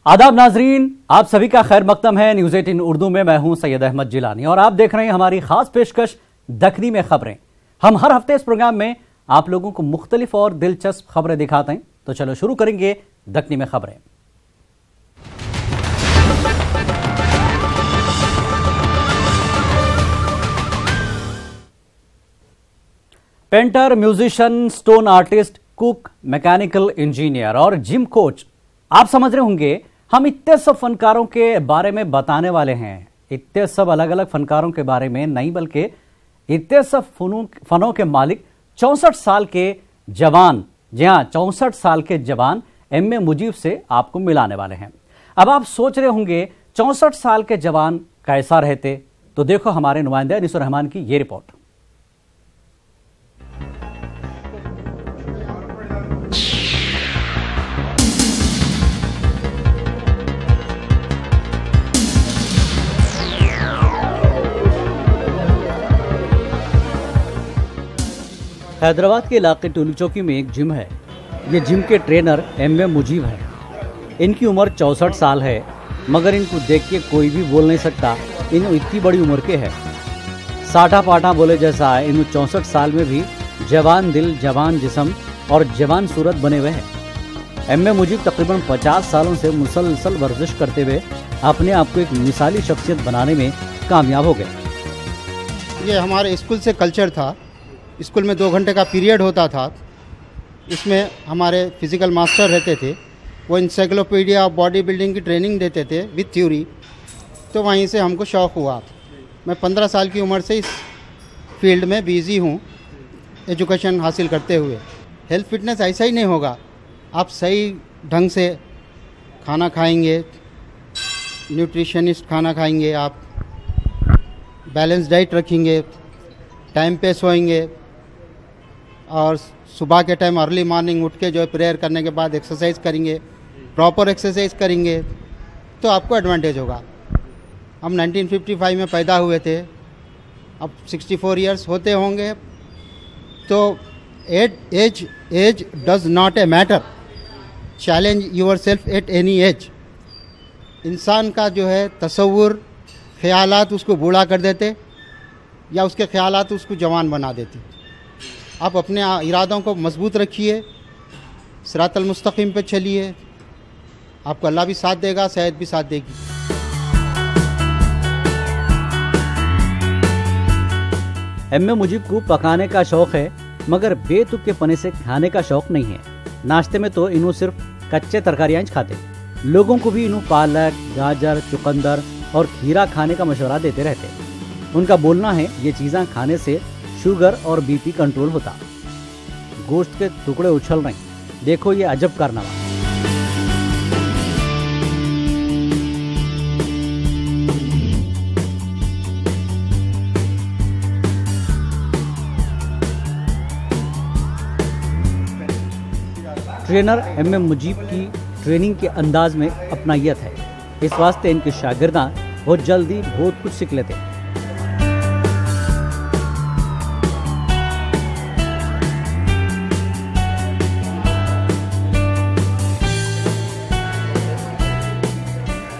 आदाब नाजरीन, आप सभी का खैर मकदम है। न्यूज़ 18 उर्दू में मैं हूं सैयद अहमद जिलानी और आप देख रहे हैं हमारी खास पेशकश दखनी में खबरें। हम हर हफ्ते इस प्रोग्राम में आप लोगों को मुख्तलिफ और दिलचस्प खबरें दिखाते हैं। तो चलो शुरू करेंगे दखनी में खबरें। Painter, musician, stone artist, cook, mechanical engineer और जिम कोच, आप समझ रहे होंगे हम इतने सब फनकारों के बारे में बताने वाले हैं। इतने सब अलग अलग फनकारों के बारे में नहीं, बल्कि इतने सब फनों के मालिक 64 साल के जवान, जी हाँ 64 साल के जवान एम.ए. मुजीब से आपको मिलाने वाले हैं। अब आप सोच रहे होंगे 64 साल के जवान कैसा रहते, तो देखो हमारे नुमाइंदे अनीसुर रहमान की ये रिपोर्ट। हैदराबाद के इलाके टोली चौकी में एक जिम है। ये जिम के ट्रेनर एम.ए. मुजीब हैं। इनकी उम्र 64 साल है, मगर इनको देख के कोई भी बोल नहीं सकता इन इतनी बड़ी उम्र के है। साठा पाठा बोले जैसा है। इन 64 साल में भी जवान दिल, जवान जिस्म और जवान सूरत बने हुए हैं। एम.ए. मुजीब तकरीबन 50 सालों से मुसलसल वर्जिश करते हुए अपने आप को एक मिसाली शख्सियत बनाने में कामयाब हो गए। ये हमारे स्कूल से कल्चर था। स्कूल में 2 घंटे का पीरियड होता था। इसमें हमारे फिज़िकल मास्टर रहते थे, वो इंसाइक्लोपीडिया ऑफ बॉडी बिल्डिंग की ट्रेनिंग देते थे विद थ्योरी। तो वहीं से हमको शौक़ हुआ। मैं 15 साल की उम्र से इस फील्ड में बिज़ी हूँ, एजुकेशन हासिल करते हुए। हेल्थ फिटनेस ऐसा ही नहीं होगा। आप सही ढंग से खाना खाएंगे, न्यूट्रिशनिस्ट खाना खाएंगे, आप बैलेंस डाइट रखेंगे, टाइम पे सोएंगे और सुबह के टाइम अर्ली मॉर्निंग उठ के जो है प्रेयर करने के बाद एक्सरसाइज करेंगे, प्रॉपर एक्सरसाइज करेंगे, तो आपको एडवांटेज होगा। हम 1955 में पैदा हुए थे, अब 64 इयर्स होते होंगे। तो age does not a matter. Challenge yourself at any age. इंसान का जो है तसव्वुर, ख्यालात उसको बूढ़ा कर देते या उसके ख्यालात उसको जवान बना देते। आप अपने इरादों को मजबूत रखिए, सिरातल मुस्तकीम पे चलिए, आपको अल्लाह भी साथ देगा, सेहत भी साथ देगी। एम.ए. मुजीब को पकाने का शौक है, मगर बेतुके पने से खाने का शौक नहीं है। नाश्ते में तो इन्हों सिर्फ कच्चे तरकारियां खाते। लोगों को भी इन्हों पालक, गाजर, चुकंदर और खीरा खाने का मशवरा देते रहते। उनका बोलना है ये चीज़ें खाने से शुगर और बीपी कंट्रोल होता। गोश्त के टुकड़े उछल रहे, देखो ये अजब कारनामा। Trainer MA. मुजीब की ट्रेनिंग के अंदाज में अपनायत है। इस वास्ते इनके शागिर्दां बहुत जल्दी बहुत कुछ सीख लेते हैं।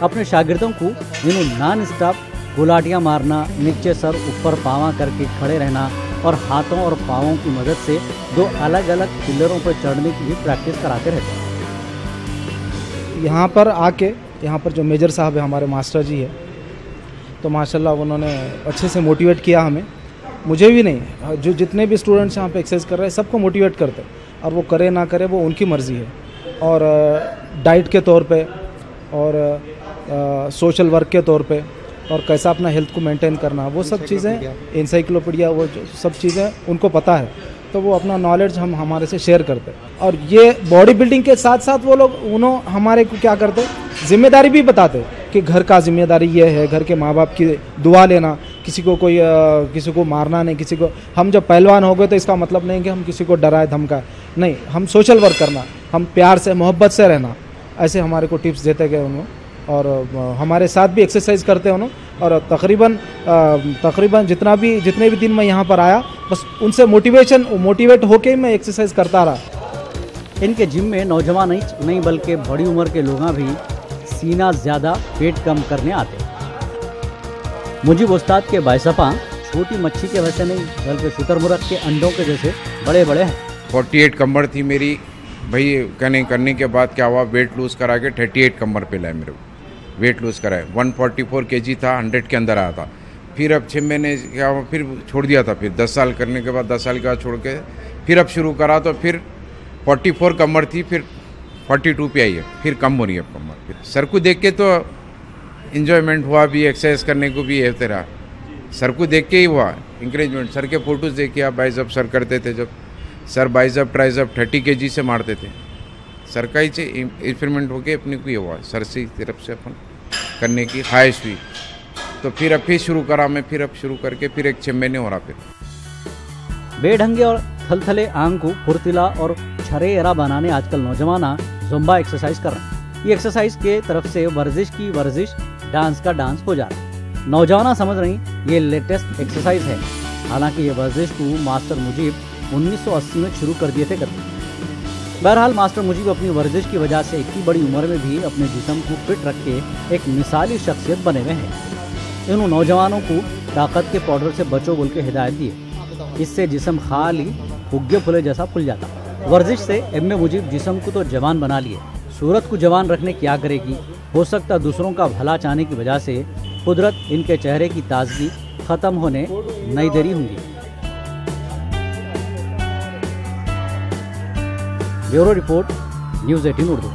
अपने शागिर्दों को इन्होंने नॉन स्टॉप गुलाटियाँ मारना, नीचे सर ऊपर पाँव करके खड़े रहना और हाथों और पाँवों की मदद से 2 अलग अलग पिलरों पर चढ़ने की भी प्रैक्टिस कराते रहते हैं। यहाँ पर आके, यहाँ पर जो मेजर साहब है हमारे मास्टर जी है, तो माशाल्लाह उन्होंने अच्छे से मोटिवेट किया हमें। मुझे भी नहीं, जो जितने भी स्टूडेंट्स यहाँ पे एक्सरसाइज कर रहे हैं सबको मोटिवेट करते, और वो करे ना करे वो उनकी मर्ज़ी है। और डाइट के तौर पे और सोशल वर्क के तौर पे और कैसा अपना हेल्थ को मेंटेन करना, वो सब चीज़ें इंसाइक्लोपीडिया, वो जो सब चीज़ें उनको पता है, तो वो अपना नॉलेज हम हमारे से शेयर करते। और ये बॉडी बिल्डिंग के साथ साथ वो लोग उन्होंने हमारे को क्या करते, जिम्मेदारी भी बताते कि घर का जिम्मेदारी ये है, घर के माँ बाप की दुआ लेना, किसी को मारना नहीं, किसी को। हम जब पहलवान हो गए तो इसका मतलब नहीं कि हम किसी को डराए धमकाए, नहीं, हम सोशल वर्क करना, हम प्यार से मोहब्बत से रहना, ऐसे हमारे को टिप्स देते गए उन्होंने। और हमारे साथ भी एक्सरसाइज करते हैं उन्होंने। और तकरीबन जितने भी दिन मैं यहाँ पर आया, बस उनसे मोटिवेट होके मैं एक्सरसाइज करता रहा। इनके जिम में नौजवान नहीं बल्कि बड़ी उम्र के लोग भी सीना ज्यादा पेट कम करने आते। मुजीब उस्ताद के बाइसपा छोटी मच्छी के वैसे नहीं बल्कि शुतुरमुर्ग के अंडों के जैसे बड़े बड़े हैं। 48 कमर थी मेरी भाई, करने के बाद क्या हुआ, वेट लूज़ करा के 38 कमर पे लाए मेरे को, वेट लूज़ कराए। 144 kg था, 100 के अंदर आया था। फिर अब 6 महीने क्या हुआ, फिर छोड़ दिया था। फिर 10 साल करने के बाद 10 साल के बाद छोड़ के फिर अब शुरू करा, तो फिर 44 कमर थी, फिर 42 पे आई है, फिर कम हो रही है कमर। फिर सर को देख के तो इन्जॉयमेंट हुआ भी, एक्सरसाइज करने को भी है तेरा, सर को देख के ही हुआ इंकरेजमेंट। सर के फोटोज़ देखिए आप, बाइसेप सर करते थे जब, सर बाइसेप ट्राइसेप 30 kg से मारते थे। सर का ही से एक्सपेरिमेंट होके अपने को ये हुआ, सर से तरफ से अपन करने की ख्वाहिश हुई, तो फिर अब फिर शुरू करा मैं। फिर अब शुरू करके फिर एक 6 महीने हो रहा। फिर बेढंगे और थलथले आंग को फुर्तीला और छरेरा बनाने आजकल नौजवान जुम्बा एक्सरसाइज कर रहे हैं। ये एक्सरसाइज के तरफ से वर्जिश की वर्जिश, डांस का डांस हो जा रहा है। नौजवान समझ रही ये लेटेस्ट एक्सरसाइज है, हालांकि ये वर्जिश को मास्टर मुजीब 1980 में शुरू कर दिए थे करते। बहरहाल मास्टर मुजीब अपनी वर्जिश की वजह से इतनी बड़ी उम्र में भी अपने जिस्म को फिट रख के एक मिसाली शख्सियत बने हुए हैं। इन नौजवानों को ताकत के पाउडर से बचो बोल के हिदायत दी है, इससे जिस्म खाली उग्गे फुले जैसा फुल जाता। वर्जिश से एम मुजीब जिस्म को तो जवान बना लिए, सूरत को जवान रखने क्या करेगी। हो सकता दूसरों का भला चाहने की वजह से कुदरत इनके चेहरे की ताजगी खत्म होने नहीं देरी होंगी। Bureau report, news 18 Urdu.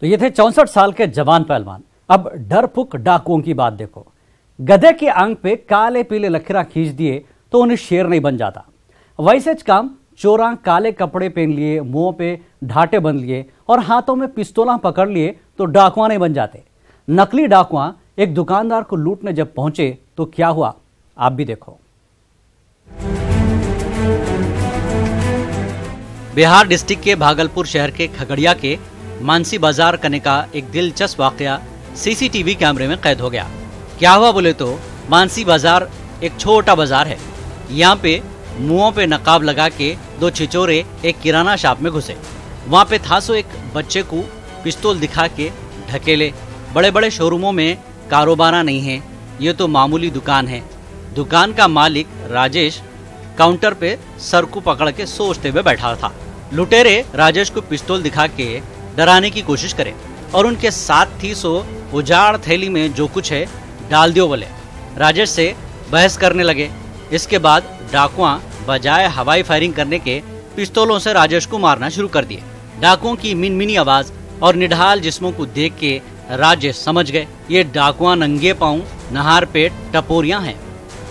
तो ये थे 64 साल के जवान पहलवान। अब डरपुक डाकुओं की बात देखो। गधे की आंख पे काले पीले लकीरा खींच दिए तो उन्हें शेर नहीं बन जाता। वैसे काम चोरा काले कपड़े पहन लिए, मुंह पे ढाटे बंध लिए और हाथों में पिस्तौला पकड़ लिए तो डाकुआ नहीं बन जाते। नकली डाकुआ एक दुकानदार को लूटने जब पहुंचे तो क्या हुआ, आप भी देखो। बिहार डिस्ट्रिक्ट के भागलपुर शहर के खगड़िया के मानसी बाजार करने का एक दिलचस्प वाकया सीसीटीवी कैमरे में कैद हो गया। क्या हुआ बोले तो मानसी बाजार एक छोटा बाजार है। यहाँ पे मुंहों पे नकाब लगा के दो छिचोरे एक किराना शॉप में घुसे। वहाँ पे था सो एक बच्चे को पिस्तौल दिखा के ढकेले। बड़े बड़े शोरूमों में कारोबार नहीं है, ये तो मामूली दुकान है। दुकान का मालिक राजेश काउंटर पे सर को पकड़ के सोचते हुए बैठा था। लुटेरे राजेश को पिस्तौल दिखा के डराने की कोशिश करे और उनके साथ थी सो उजाड़ थैली में जो कुछ है डाल दियो बोले। राजेश से बहस करने लगे। इसके बाद डाकुआ बजाय हवाई फायरिंग करने के पिस्तौलों से राजेश को मारना शुरू कर दिए। डाकुओं की मिनमिनी आवाज और निढाल जिस्मों को देख के राजेश समझ गए ये डाकुआ नंगे पांव नहार पेट टपोरियां हैं।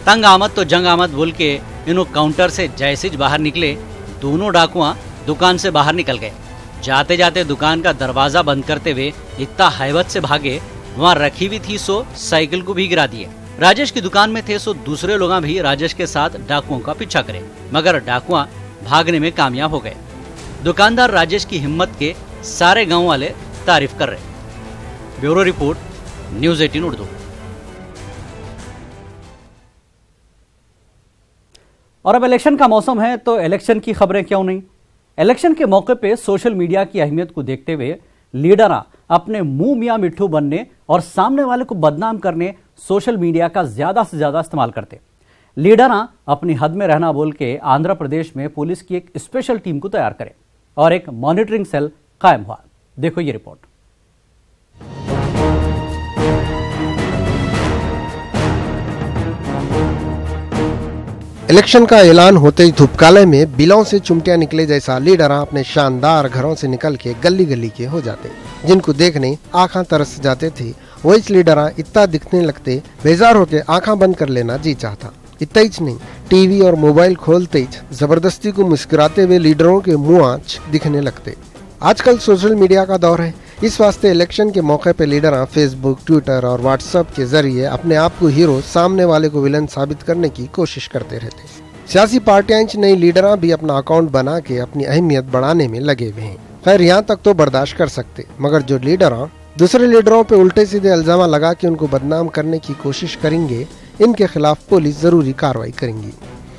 तंग आमद तो जंग आमद बोल के इन्हों काउंटर से जैसे बाहर निकले, दोनों डाकुआ दुकान से बाहर निकल गए। जाते जाते दुकान का दरवाजा बंद करते हुए इतना हैबत से भागे, वहाँ रखी हुई थी सो साइकिल को भी गिरा दिए। राजेश की दुकान में थे सो दूसरे लोग भी राजेश के साथ डाकुओं का पीछा करे, मगर डाकुआ भागने में कामयाब हो गए। दुकानदार राजेश की हिम्मत के सारे गांव वाले तारीफ कर रहे। Bureau report, news 18 Urdu. और अब इलेक्शन का मौसम है तो इलेक्शन की खबरें क्यों नहीं। इलेक्शन के मौके पे सोशल मीडिया की अहमियत को देखते हुए लीडर अपने मुंह मियां मिट्ठू बनने और सामने वाले को बदनाम करने सोशल मीडिया का ज्यादा से ज्यादा इस्तेमाल करते। लीडर अपनी हद में रहना बोल के आंध्र प्रदेश में पुलिस की एक स्पेशल टीम को तैयार करे और एक मॉनिटरिंग सेल कायम हुआ। देखो ये रिपोर्ट। इलेक्शन का ऐलान होते ही धूपकाले में बिलों से चिमटियां निकले जैसा लीडर अपने शानदार घरों से निकल के गली गली के हो जाते, जिनको देखने आंखें तरस जाते थे। वही लीडर इतना दिखने लगते, बेजार होके आंखें बंद कर लेना जी चाहता। इतना ही नहीं, टीवी और मोबाइल खोलते ही जबरदस्ती को मुस्कुराते हुए लीडरों के मुंह दिखने लगते। आजकल सोशल मीडिया का दौर है, इस वास्ते इलेक्शन के मौके पे लीडर फेसबुक, ट्विटर और व्हाट्सएप के जरिए अपने आप को हीरो, सामने वाले को विलन साबित करने की कोशिश करते रहते। सियासी पार्टियां नई लीडर भी अपना अकाउंट बना के अपनी अहमियत बढ़ाने में लगे हुए हैं। खैर यहाँ तक तो बर्दाश्त कर सकते, मगर जो लीडर दूसरे लीडरों पे उल्टे सीधे इल्जाम लगा के उनको बदनाम करने की कोशिश करेंगे, इनके खिलाफ पुलिस जरूरी कार्रवाई करेंगी।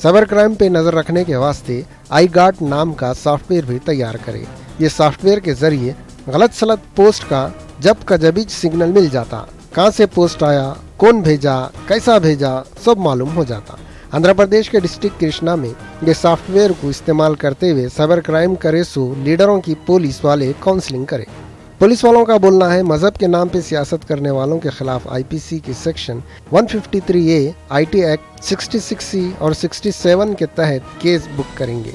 साइबर क्राइम पे नजर रखने के वास्ते iGuard नाम का सॉफ्टवेयर भी तैयार करे। ये सॉफ्टवेयर के जरिए गलत सलत पोस्ट का जब का जबी सिग्नल मिल जाता, कहाँ से पोस्ट आया, कौन भेजा, कैसा भेजा, सब मालूम हो जाता। आंध्र प्रदेश के डिस्ट्रिक्ट कृष्णा में ये सॉफ्टवेयर को इस्तेमाल करते हुए साइबर क्राइम करे सो लीडरों की पुलिस वाले काउंसलिंग करे। पुलिस वालों का बोलना है मजहब के नाम पे सियासत करने वालों के खिलाफ आईपीसी के section 153A, IT act 66C और 67 के तहत केस बुक करेंगे।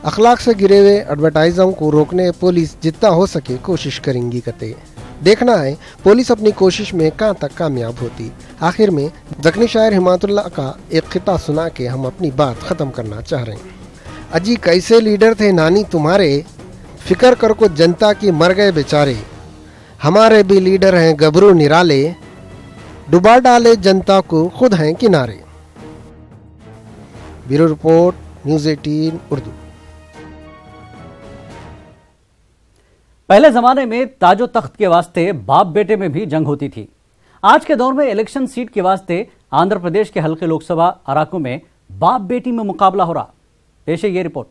अखलाक से गिरे हुए एडवर्टाइजरों को रोकने पुलिस जितना हो सके कोशिश करेंगी करते। देखना है पुलिस अपनी कोशिश में कहां तक कामयाब होती। आखिर में जख्मी शायर हिमायतुल्लाह का एक खिता सुना के हम अपनी बात खत्म करना चाह रहे हैं। अजी कैसे लीडर थे नानी तुम्हारे, फिक्र कर को जनता की मर गए बेचारे, हमारे भी लीडर हैं गबरू निराले, डुबा डाले जनता को खुद हैं किनारे। Bureau report, news 18 Urdu. पहले जमाने में ताजो तख्त के वास्ते बाप बेटे में भी जंग होती थी। आज के दौर में इलेक्शन सीट के वास्ते आंध्र प्रदेश के हल्के लोकसभा अराकू में बाप बेटी में मुकाबला हो रहा। पेश है ये रिपोर्ट।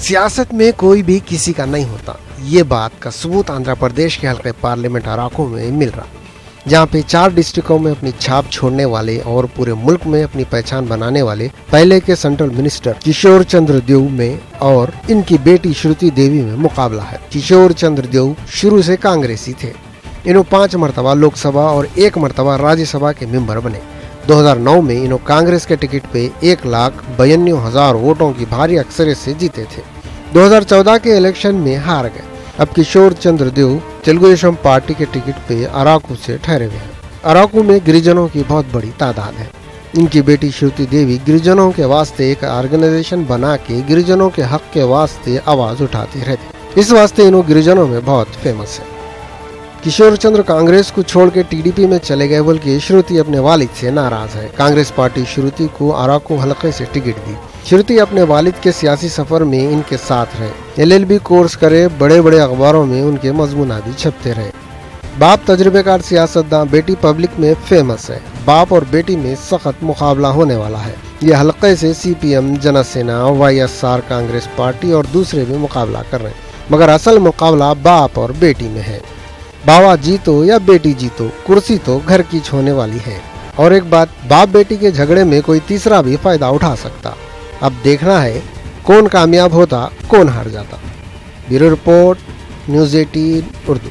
सियासत में कोई भी किसी का नहीं होता, ये बात का सबूत आंध्र प्रदेश के हल्के पार्लियामेंट अराकू में मिल रहा, जहाँ पे 4 डिस्ट्रिक्टों में अपनी छाप छोड़ने वाले और पूरे मुल्क में अपनी पहचान बनाने वाले पहले के सेंट्रल मिनिस्टर किशोर चंद्र देव में और इनकी बेटी श्रुति देवी में मुकाबला है। किशोर चंद्र देव शुरू से कांग्रेसी थे। इन्हों 5 मरतबा लोकसभा और 1 मरतबा राज्यसभा के मेंबर बने। 2009 में इन्हों कांग्रेस के टिकट पे 1,92,000 वोटों की भारी अक्सरियत से जीते थे। 2014 के इलेक्शन में हार गए। अब किशोर चंद्र देव तेलुगु देशम पार्टी के टिकट पे अराकू से ठहरे हुए हैं। अराकू में गिरिजनों की बहुत बड़ी तादाद है। इनकी बेटी श्रुति देवी गिरिजनों के वास्ते एक ऑर्गेनाइजेशन बना के गिरिजनों के हक के वास्ते आवाज उठाती रहती। इस वास्ते इन्हों गिरिजनों में बहुत फेमस है। किशोर चंद्र कांग्रेस को छोड़ के टीडीपी में चले गए, बल्कि श्रुति अपने वालिद से नाराज है। कांग्रेस पार्टी श्रुति को अराकू हलके से टिकट दी। श्रुति अपने वालिद के सियासी सफर में इनके साथ रहे। LLB कोर्स करे, बड़े बड़े अखबारों में उनके मजमून भी छपते रहे। बाप तजुर्बेकार सियासतदान, बेटी पब्लिक में फेमस है। बाप और बेटी में सख्त मुकाबला होने वाला है। ये हलके से CPM, Jana Sena, YSR, Congress party और दूसरे भी मुकाबला कर रहे हैं, मगर असल मुकाबला बाप और बेटी में है। बाबा जीतो या बेटी जीतो, कुर्सी तो घर की होने वाली है। और एक बात, बाप बेटी के झगड़े में कोई तीसरा भी फायदा उठा सकता। अब देखना है कौन कामयाब होता, कौन हार जाता। Bureau report, news 18 Urdu.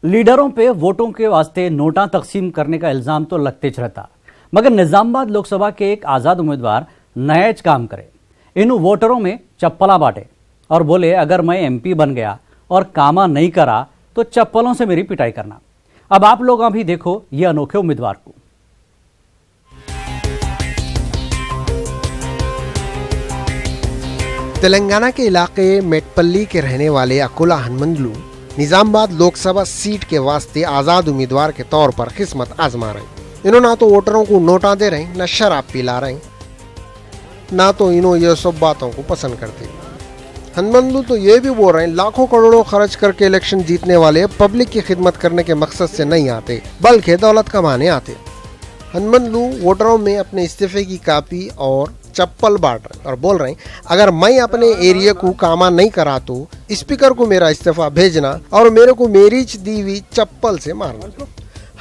लीडरों पे वोटों के वास्ते नोटा तकसीम करने का इल्जाम तो लगते रहता, मगर निजामाबाद लोकसभा के एक आजाद उम्मीदवार नयाज काम करे। इन वोटरों में चप्पला बांटे और बोले अगर मैं MP बन गया और कामा नहीं करा तो चप्पलों से मेरी पिटाई करना। अब आप लोग अभी देखो ये अनोखे उम्मीदवार को। तेलंगाना के इलाके मेटपल्ली के रहने वाले अकुला हनुमंतलू निजामाबाद लोकसभा सीट के वास्ते आजाद उम्मीदवार के तौर पर किस्मत आजमा रहे। इन्हों ना तो वोटरों को नोटा दे रहे, न शराब पिला रहे, ना तो इन्हों ये सब बातों को पसंद करते। हनुमंतलू तो ये भी बोल रहे हैं लाखों करोड़ों खर्च करके इलेक्शन जीतने वाले पब्लिक की खिदमत करने के मकसद से नहीं आते, बल्कि दौलत कमाने आते। हनुमंतलू वोटरों में अपने इस्तीफे की कापी और चप्पल बांट रहे और बोल रहे हैं अगर मैं अपने एरिया को कामा नहीं करा तो स्पीकर को मेरा इस्तीफा भेजना और मेरे को मेरी दी हुई चप्पल से मारना।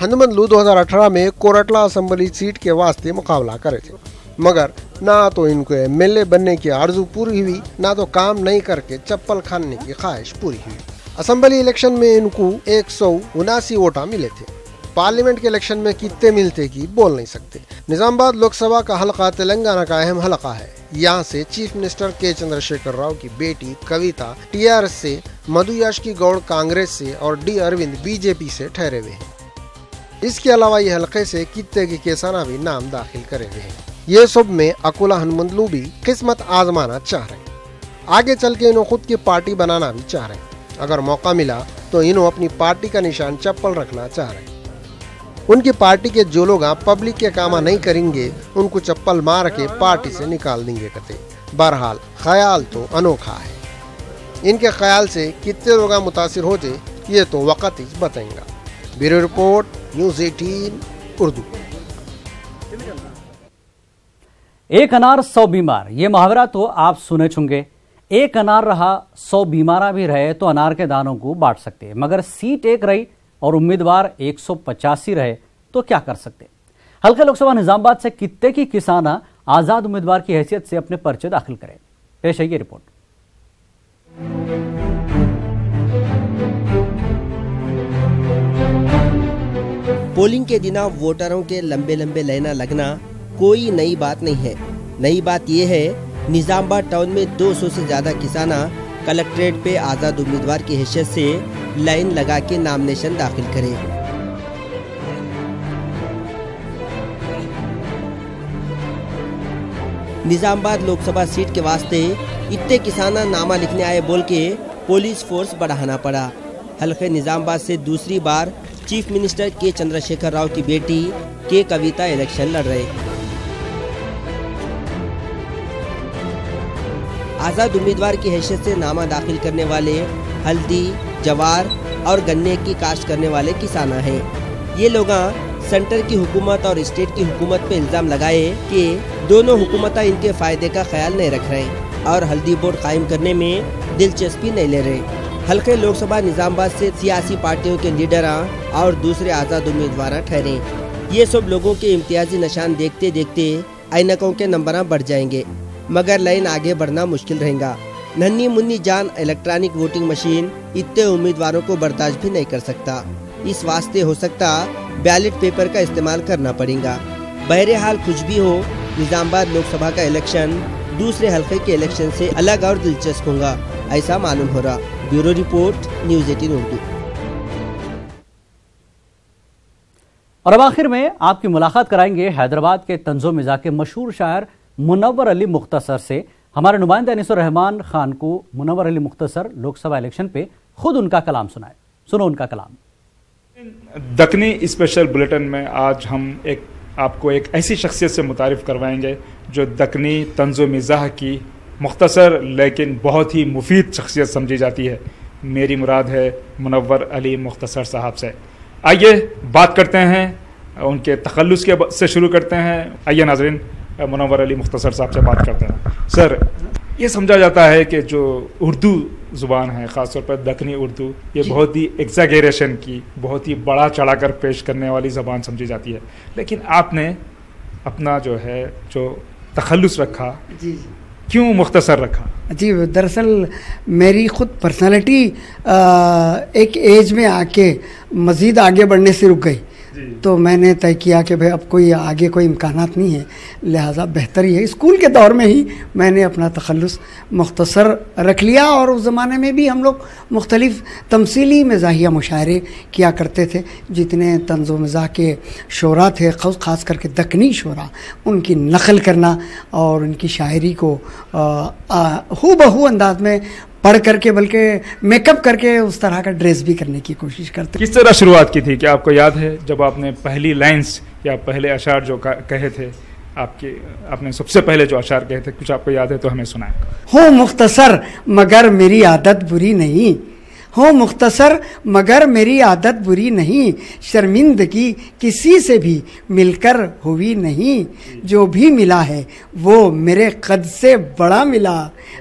हनुमंतलू 2018 में कोरटला असेंबली सीट के वास्ते मुकाबला करे थे, मगर ना तो इनको MLA बनने की आरजू पूरी हुई, ना तो काम नहीं करके चप्पल खाने की ख्वाहिश पूरी हुई। असेंबली इलेक्शन में इनको 179 वोटा मिले थे। पार्लियामेंट के इलेक्शन में कितने मिलते कि बोल नहीं सकते। निजामाबाद लोकसभा का हलका तेलंगाना का अहम हलका है। यहाँ से चीफ मिनिस्टर के चंद्रशेखर राव की बेटी कविता TRS से, मधु याष्की गौड़ कांग्रेस से और D अरविंद BJP से ठहरे हुए हैं। इसके अलावा ये हलके से कित्ते की केसाना भी नाम दाखिल करे हुए हैं। ये सब में अकुला हनुमंतलू भी किस्मत आजमाना चाह रहे हैं। आगे चल के इन्हों खुद की पार्टी बनाना भी चाह रहे हैं। अगर मौका मिला तो इन्हों अपनी पार्टी का निशान चप्पल रखना चाह रहे हैं। उनकी पार्टी के जो लोग पब्लिक के कामा नहीं करेंगे उनको चप्पल मार के पार्टी से निकाल देंगे कहते। बहरहाल ख्याल तो अनोखा है। इनके ख्याल से कितने लोग मुतासिर हो जाए ये तो वक्त ही बताएंगा। Bureau report, news 18 Urdu. एक अनार 100 बीमार, ये मुहावरा तो आप सुने होंगे। एक अनार रहा 100 बीमारा भी रहे तो अनार के दानों को बांट सकते हैं, मगर सीट एक रही और उम्मीदवार 185 रहे तो क्या कर सकते। हल्का लोकसभा निजामाबाद से कितने की किसान आजाद उम्मीदवार की हैसियत से अपने पर्चे दाखिल करें। पेश है ये रिपोर्ट। पोलिंग के दिन वोटरों के लंबे लंबे लाइना लगना कोई नई बात नहीं है। नई बात यह है निजामाबाद टाउन में 200 से ज्यादा किसान कलेक्ट्रेट पे आजाद उम्मीदवार की हैसियत से लाइन लगा के नामिनेशन दाखिल करे। निजामाबाद लोकसभा सीट के वास्ते इतने किसान नामा लिखने आए बोल के पुलिस फोर्स बढ़ाना पड़ा। हल्के निजामाबाद से दूसरी बार चीफ मिनिस्टर के चंद्रशेखर राव की बेटी के कविता इलेक्शन लड़ रहे। आजाद उम्मीदवार की हैसियत से नामा दाखिल करने वाले हल्दी, जवार और गन्ने की काश्त करने वाले किसान हैं। ये लोग सेंटर की हुकूमत और स्टेट की हुकूमत पे इल्जाम लगाए कि दोनों हुकूमत इनके फायदे का ख्याल नहीं रख रहे और हल्दी बोर्ड कायम करने में दिलचस्पी नहीं ले रहे। हल्के लोकसभा निजामाबाद से सियासी पार्टियों के लीडर और दूसरे आजाद उम्मीदवार ठहरे। ये सब लोगों के इम्तियाजी निशान देखते देखते ऐनकों के नंबर बढ़ जाएंगे, मगर लाइन आगे बढ़ना मुश्किल रहेगा। नन्ही मुन्नी जान इलेक्ट्रॉनिक वोटिंग मशीन इतने उम्मीदवारों को बर्दाश्त भी नहीं कर सकता। इस वास्ते हो सकता बैलेट पेपर का इस्तेमाल करना पड़ेगा। बहरहाल कुछ भी हो, निजामाबाद लोकसभा का इलेक्शन दूसरे हल्के के इलेक्शन से अलग और दिलचस्प होगा, ऐसा मालूम हो रहा। Bureau report, news 18 Urdu. और अब आखिर में आपकी मुलाकात कराएंगे हैदराबाद के तंजो मिजाज के मशहूर शायर मुनव्वर अली मुख्तसर से। हमारे नुमाइंदा अनीसुर रहमान खान को मुनव्वर अली मुख्तसर लोकसभा इलेक्शन पे खुद उनका कलाम सुनाए। सुनो उनका कलाम। दक्कनी स्पेशल बुलेटिन में आज हम आपको एक ऐसी शख्सियत से मुतारिफ करवाएंगे जो दक्कनी तंजो मिजाह की मुख्तसर लेकिन बहुत ही मुफीद शख्सियत समझी जाती है। मेरी मुराद है मुनव्वर अली मुख्तसर साहब से। आइए बात करते हैं उनके तखल्लुस के से शुरू करते हैं। आइए नाज़रीन, मुनव्वर अली मुख्तसर साहब से बात करते हैं। सर, ये समझा जाता है कि जो उर्दू ज़ुबान है, ख़ासतौर पर दक्कनी उर्दू, ये बहुत ही एग्जैगरेशन की, बहुत ही बड़ा चढ़ाकर पेश करने वाली ज़बान समझी जाती है, लेकिन आपने अपना जो तखल्लुस रखा, जी क्यों मुख्तसर रखा? जी, दरअसल मेरी ख़ुद पर्सनालिटी एक एज में आके मज़ीद आगे बढ़ने से रुक गई, तो मैंने तय किया कि भाई अब कोई आगे कोई इम्कानात नहीं है, लिहाजा बेहतर ही है स्कूल के दौर में ही मैंने अपना तखल्लुस मुख्तसर रख लिया। और उस ज़माने में भी हम लोग मुख्तलिफ़ तमसीली मज़ाहिया मुशायरे किया करते थे। जितने तंज़ो मज़ाह के शोरा थे, ख़ास करके दक्कनी शोरा, उनकी नकल करना और उनकी शायरी को हू बहू अंदाज में पढ़ करके, बल्कि मेकअप करके उस तरह का ड्रेस भी करने की कोशिश करते। किस तरह शुरुआत की थी? क्या आपको याद है जब आपने पहली लाइंस या पहले अशार जो कहे थे, आपने सबसे पहले जो अशार कहे थे, कुछ आपको याद है तो हमें सुनाएं। हो मुख्तसर मगर मेरी आदत बुरी नहीं, हो मुख्तसर मगर मेरी आदत बुरी नहीं, शर्मिंदगी किसी से भी मिलकर हुई नहीं, जो भी मिला है वो मेरे कद से बड़ा मिला,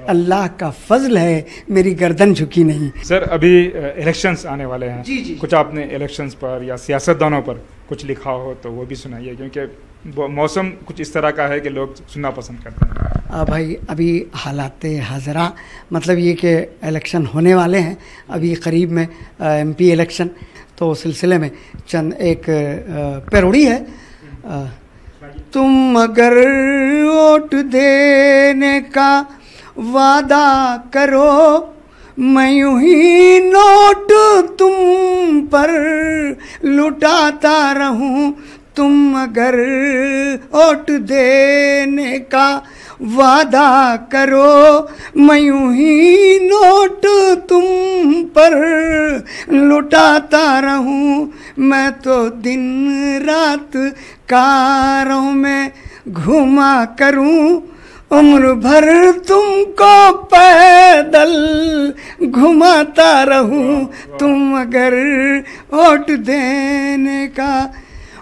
अल्लाह का फजल है मेरी गर्दन झुकी नहीं। सर, अभी इलेक्शंस आने वाले हैं, जी। कुछ आपने इलेक्शंस पर या सियासतदानों पर कुछ लिखा हो तो वो भी सुनाइए, क्योंकि मौसम कुछ इस तरह का है कि लोग सुनना पसंद करते हैं। भाई, अभी हालात हाज़रा मतलब ये कि इलेक्शन होने वाले हैं अभी करीब में, MP इलेक्शन, तो उस सिलसिले में चंद एक पैरोडी है। तुम अगर वोट देने का वादा करो, मैं यूं ही नोट तुम पर लुटाता रहूं, तुम अगर वोट देने का वादा करो, मैं यूं ही नोट तुम पर लुटाता रहूं, मैं तो दिन रात कारों में घुमा करूं, उम्र भर तुमको पैदल घुमाता रहूं, तुम अगर वोट देने का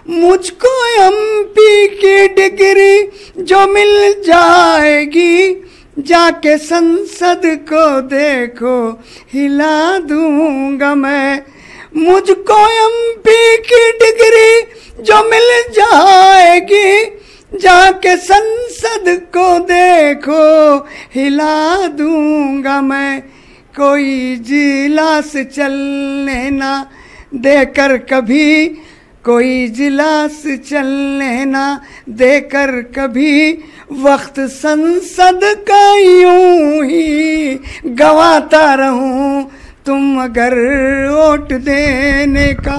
मुझको एमपी की डिग्री जो मिल जाएगी, जाके संसद को देखो हिला दूंगा मैं। मुझको एमपी की डिग्री जो मिल जाएगी, जाके संसद को देखो हिला दूंगा मैं। कोई जिलास चलने ना देकर कभी, कोई जिलास चलने ना देकर कभी, वक्त संसद का यूं ही गवाता रहूं। तुम अगर वोट देने का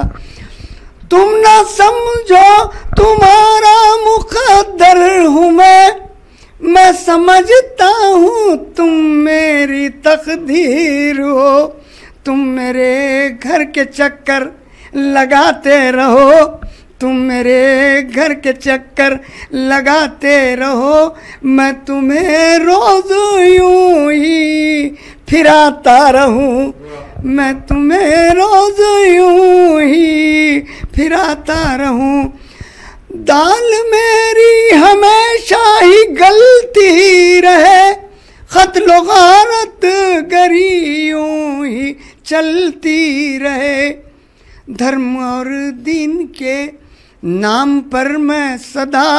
तुम ना समझो तुम्हारा मुकद्दर हूँ मैं समझता हूँ तुम मेरी तकदीर हो। तुम मेरे घर के चक्कर लगाते रहो, तुम मेरे घर के चक्कर लगाते रहो, मैं तुम्हें रोज यूं ही फिराता रहूं, मैं तुम्हें रोज यूं ही फिराता रहूं। दाल मेरी हमेशा ही गलती रहे, क़त्ल गारत गरी यूं ही चलती रहे। धर्म और दीन के नाम पर मैं सदा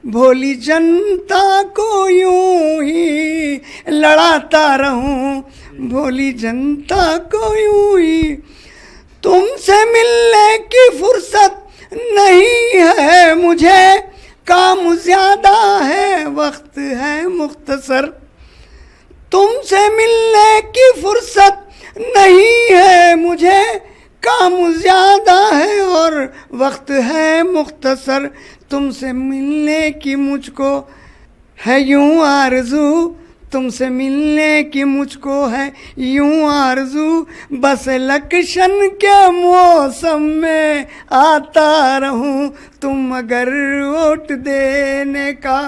भोली जनता को यूं ही लड़ाता रहूं, भोली जनता को यूं ही। तुमसे मिलने की फुर्सत नहीं है मुझे, काम ज्यादा है वक्त है मुख्तसर। तुमसे मिलने की फुर्सत नहीं है मुझे, काम ज्यादा है और वक्त है मुख्तसर। तुमसे मिलने की मुझको है यूं आरज़ू, तुमसे मिलने की मुझको है यूं आरज़ू। बस इलेक्शन के मौसम में आता रहूं, तुम अगर वोट देने का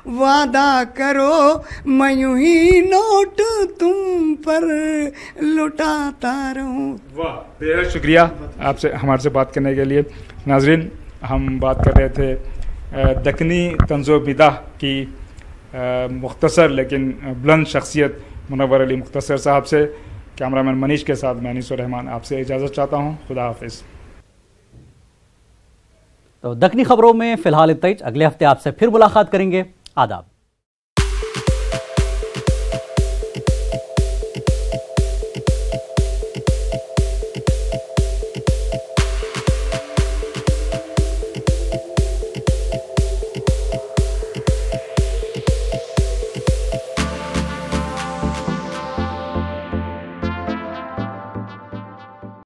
वादा करो, मैं यूं ही नोट तुम पर लुटाता रहूं। वाह, बेहद शुक्रिया आपसे हमारे से बात करने के लिए। नाजरीन, हम बात कर रहे थे दक्नी तंज़ो बिदा की मुख्तसर लेकिन बुलंद शख्सियत मुनव्वर अली मुख्तसर साहब से। कैमरामैन मनीष के साथ मैं अनीसुर रहमान आपसे इजाज़त चाहता हूँ। खुदा हाफिज़। तो दक्नी खबरों में फिलहाल इतना ही। अगले हफ्ते आपसे फिर मुलाकात करेंगे। आदाब।